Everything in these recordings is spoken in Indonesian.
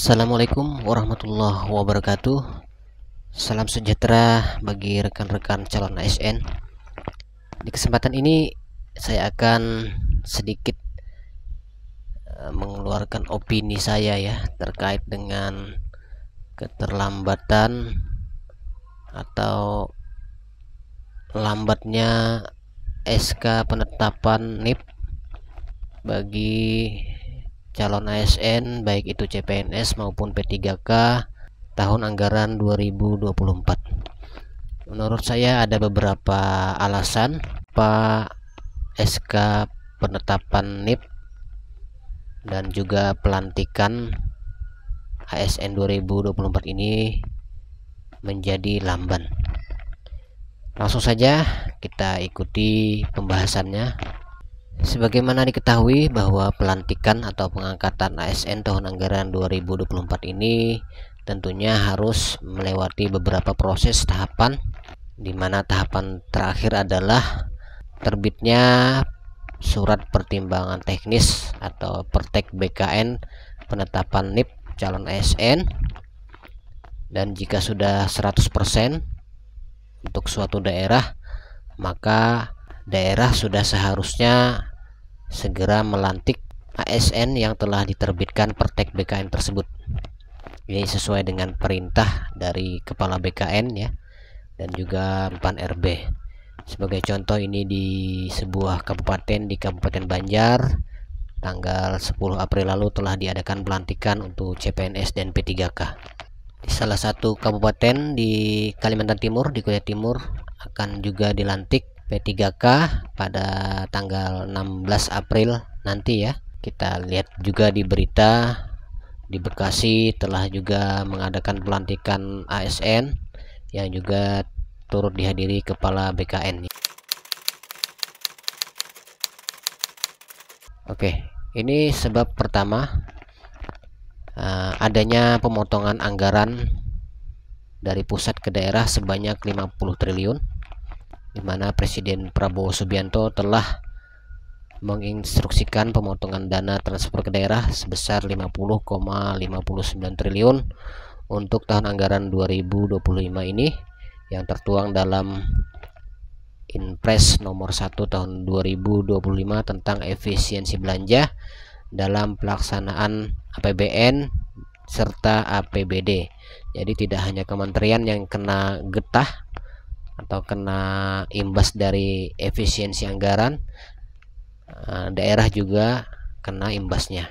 Assalamualaikum warahmatullahi wabarakatuh. Salam sejahtera bagi rekan-rekan calon ASN. Di kesempatan ini saya akan sedikit mengeluarkan opini saya ya terkait dengan keterlambatan atau lambatnya SK penetapan NIP bagi calon ASN baik itu CPNS maupun P3K tahun anggaran 2024. Menurut saya ada beberapa alasan Pak SK penetapan NIP dan juga pelantikan ASN 2024 ini menjadi lamban. Langsung saja kita ikuti pembahasannya. Sebagaimana diketahui bahwa pelantikan atau pengangkatan ASN tahun anggaran 2024 ini tentunya harus melewati beberapa proses tahapan, di mana tahapan terakhir adalah terbitnya surat pertimbangan teknis atau Pertek BKN penetapan NIP calon ASN, dan jika sudah 100% untuk suatu daerah, maka daerah sudah seharusnya segera melantik ASN yang telah diterbitkan Pertek BKN tersebut. Ini sesuai dengan perintah dari Kepala BKN ya, dan juga Pan RB. Sebagai contoh, ini di sebuah kabupaten di Kabupaten Banjar tanggal 10 April lalu telah diadakan pelantikan untuk CPNS dan P3K. Di salah satu kabupaten di Kalimantan Timur, di Kutai Timur, akan juga dilantik P3K pada tanggal 16 April nanti ya. Kita lihat juga di berita di Bekasi telah juga mengadakan pelantikan ASN yang juga turut dihadiri Kepala BKN. Oke, ini sebab pertama, adanya pemotongan anggaran dari pusat ke daerah sebanyak 50 triliun, di mana Presiden Prabowo Subianto telah menginstruksikan pemotongan dana transfer ke daerah sebesar 50,59 triliun untuk tahun anggaran 2025 ini, yang tertuang dalam Inpres nomor 1 tahun 2025 tentang efisiensi belanja dalam pelaksanaan APBN serta APBD. Jadi tidak hanya kementerian yang kena getah atau kena imbas dari efisiensi anggaran, daerah juga kena imbasnya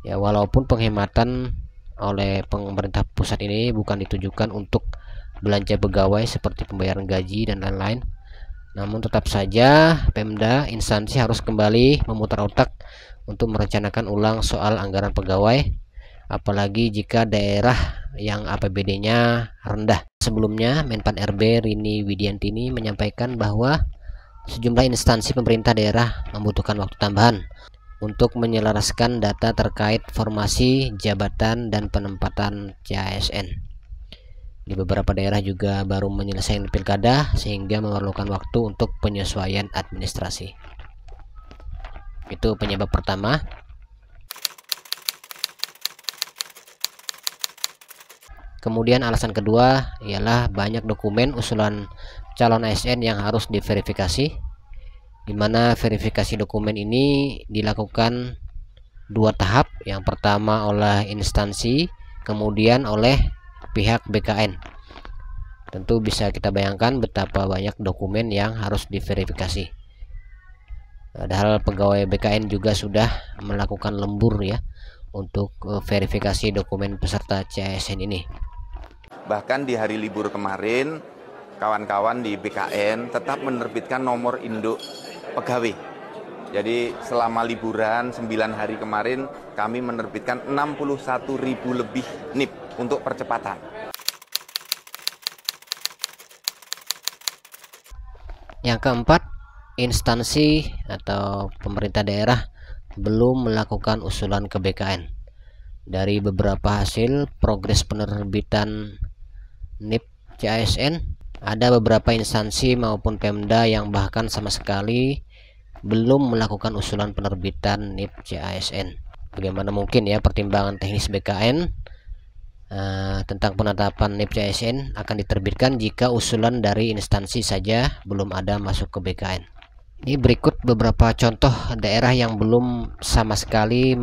ya. Walaupun penghematan oleh pemerintah pusat ini bukan ditujukan untuk belanja pegawai seperti pembayaran gaji dan lain-lain, namun tetap saja Pemda instansi harus kembali memutar otak untuk merencanakan ulang soal anggaran pegawai, apalagi jika daerah yang APBD-nya rendah. Sebelumnya, Menpan RB Rini Widiantini menyampaikan bahwa sejumlah instansi pemerintah daerah membutuhkan waktu tambahan untuk menyelaraskan data terkait formasi jabatan dan penempatan CASN. Di beberapa daerah juga baru menyelesaikan pilkada sehingga memerlukan waktu untuk penyesuaian administrasi. Itu penyebab pertama. Kemudian alasan kedua ialah banyak dokumen usulan calon ASN yang harus diverifikasi, di mana verifikasi dokumen ini dilakukan dua tahap. Yang pertama oleh instansi, kemudian oleh pihak BKN. Tentu bisa kita bayangkan betapa banyak dokumen yang harus diverifikasi. Padahal pegawai BKN juga sudah melakukan lembur ya untuk verifikasi dokumen peserta CASN ini. Bahkan di hari libur kemarin, kawan-kawan di BKN tetap menerbitkan nomor induk pegawai. Jadi selama liburan 9 hari kemarin, kami menerbitkan 61.000 lebih NIP untuk percepatan. Yang keempat, instansi atau pemerintah daerah belum melakukan usulan ke BKN. Dari beberapa hasil progres penerbitan NIP CASN, ada beberapa instansi maupun Pemda yang bahkan sama sekali belum melakukan usulan penerbitan NIP CASN. bagaimana mungkin ya pertimbangan teknis BKN tentang penetapan NIP CASN akan diterbitkan jika usulan dari instansi saja belum ada masuk ke BKN. Ini berikut beberapa contoh daerah yang belum sama sekali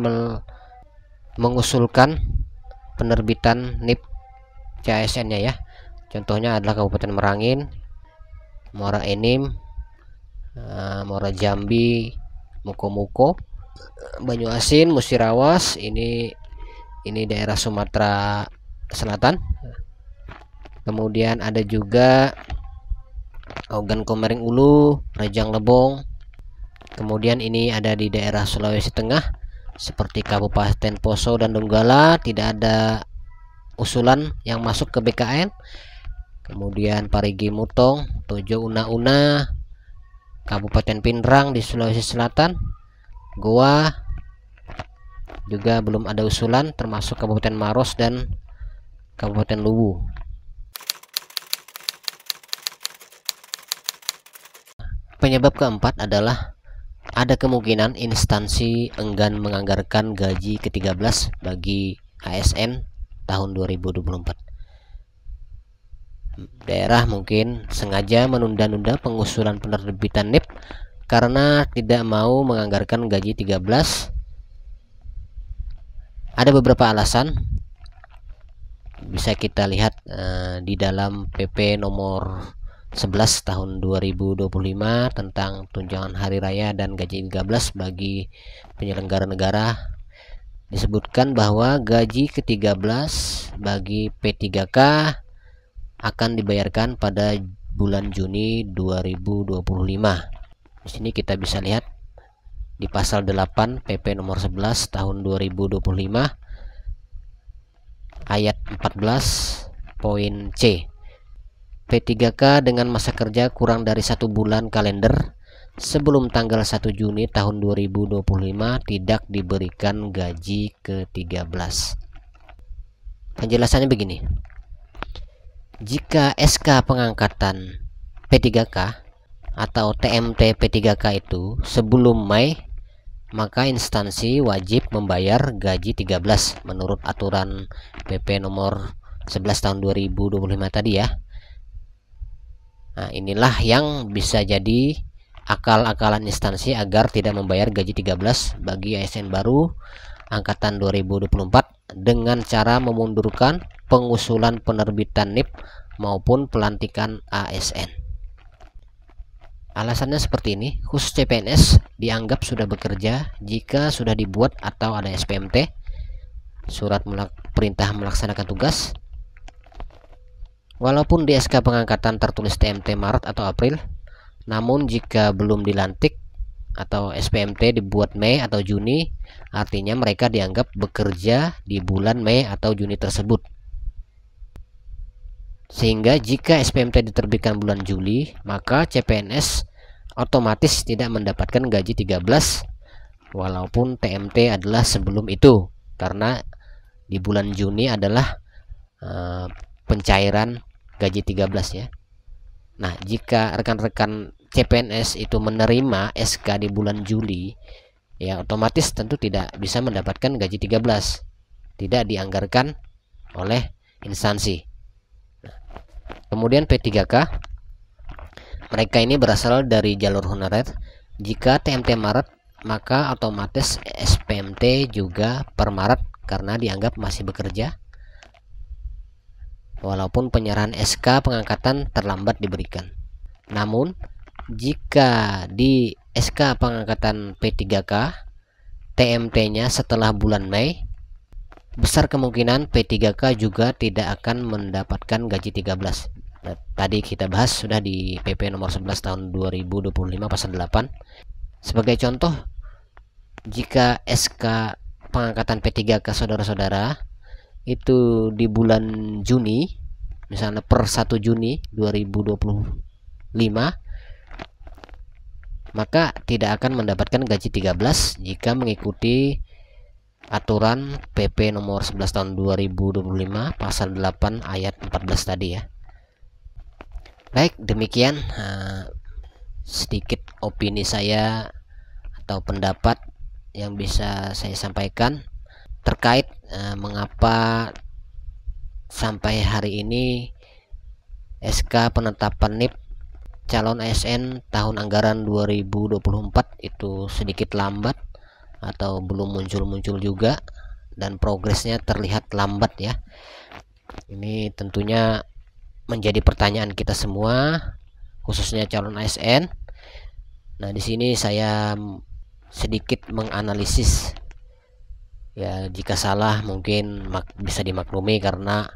mengusulkan penerbitan NIP CASN-nya ya. Contohnya adalah Kabupaten Merangin, Muara Enim, Muara Jambi, Muko-Muko, Banyuasin, Musirawas. Ini daerah Sumatera Selatan. Kemudian ada juga Ogan Komering Ulu, Rejang Lebong. Kemudian ini ada di daerah Sulawesi Tengah seperti Kabupaten Poso dan Donggala, tidak ada usulan yang masuk ke BKN. Kemudian Parigi Mutong, Tojo Una-Una, Kabupaten Pinrang di Sulawesi Selatan, Goa juga belum ada usulan, termasuk Kabupaten Maros dan Kabupaten Luwu. Penyebab keempat adalah ada kemungkinan instansi enggan menganggarkan gaji ke-13 bagi ASN tahun 2024. Daerah mungkin sengaja menunda-nunda pengusulan penerbitan NIP karena tidak mau menganggarkan gaji 13. Ada beberapa alasan, bisa kita lihat di dalam PP nomor 11 tahun 2025 tentang tunjangan hari raya dan gaji 13 bagi penyelenggara negara. Disebutkan bahwa gaji ke-13 bagi P3K akan dibayarkan pada bulan Juni 2025. Di sini kita bisa lihat di pasal 8 PP nomor 11 tahun 2025 ayat 14 poin C. P3K dengan masa kerja kurang dari 1 bulan kalender sebelum tanggal 1 Juni tahun 2025 tidak diberikan gaji ke-13. Penjelasannya begini. Jika SK pengangkatan P3K atau TMT P3K itu sebelum Mei, maka instansi wajib membayar gaji 13 menurut aturan PP nomor 11 tahun 2025 tadi ya. Nah, inilah yang bisa jadi akal-akalan instansi agar tidak membayar gaji 13 bagi ASN baru angkatan 2024 dengan cara memundurkan pengusulan penerbitan NIP maupun pelantikan ASN. Alasannya seperti ini, khusus CPNS dianggap sudah bekerja jika sudah dibuat atau ada SPMT, surat perintah melaksanakan tugas. Walaupun di SK pengangkatan tertulis TMT Maret atau April, namun jika belum dilantik atau SPMT dibuat Mei atau Juni, artinya mereka dianggap bekerja di bulan Mei atau Juni tersebut. Sehingga jika SPMT diterbitkan bulan Juli, maka CPNS otomatis tidak mendapatkan gaji 13 walaupun TMT adalah sebelum itu, karena di bulan Juni adalah pencairan gaji 13 ya. Nah, jika rekan-rekan CPNS itu menerima SK di bulan Juli, ya otomatis tentu tidak bisa mendapatkan gaji 13. Tidak dianggarkan oleh instansi. Nah, kemudian P3K, mereka ini berasal dari jalur honorer. Jika TMT Maret, maka otomatis SPMT juga per Maret karena dianggap masih bekerja, walaupun penyerahan SK pengangkatan terlambat diberikan. Namun, jika di SK pengangkatan P3K TMT-nya setelah bulan Mei, besar kemungkinan P3K juga tidak akan mendapatkan gaji 13. Nah, tadi kita bahas sudah di PP nomor 11 tahun 2025 pasal 8. Sebagai contoh, jika SK pengangkatan P3K saudara-saudara itu di bulan Juni, misalnya per 1 Juni 2025, maka tidak akan mendapatkan gaji 13 jika mengikuti aturan PP nomor 11 tahun 2025 pasal 8 ayat 14 tadi ya. Baik, demikian sedikit opini saya atau pendapat yang bisa saya sampaikan. terkait mengapa sampai hari ini SK penetapan NIP calon ASN tahun anggaran 2024 itu sedikit lambat atau belum muncul-muncul juga, dan progresnya terlihat lambat ya. Ini tentunya menjadi pertanyaan kita semua, khususnya calon ASN. Nah, di sini saya sedikit menganalisis ya, jika salah mungkin bisa dimaklumi karena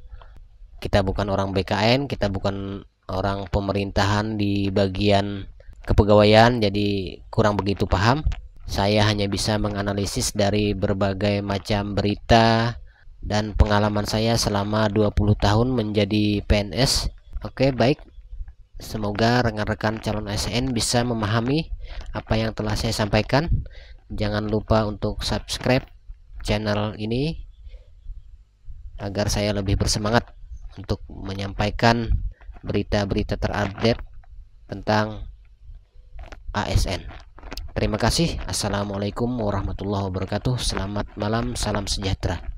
kita bukan orang BKN, kita bukan orang pemerintahan di bagian kepegawaian, jadi kurang begitu paham. Saya hanya bisa menganalisis dari berbagai macam berita dan pengalaman saya selama 20 tahun menjadi PNS. Oke, baik. Semoga rekan-rekan calon ASN bisa memahami apa yang telah saya sampaikan. Jangan lupa untuk subscribe channel ini agar saya lebih bersemangat untuk menyampaikan berita-berita terupdate tentang ASN. Terima kasih. Assalamualaikum warahmatullahi wabarakatuh. Selamat malam, salam sejahtera.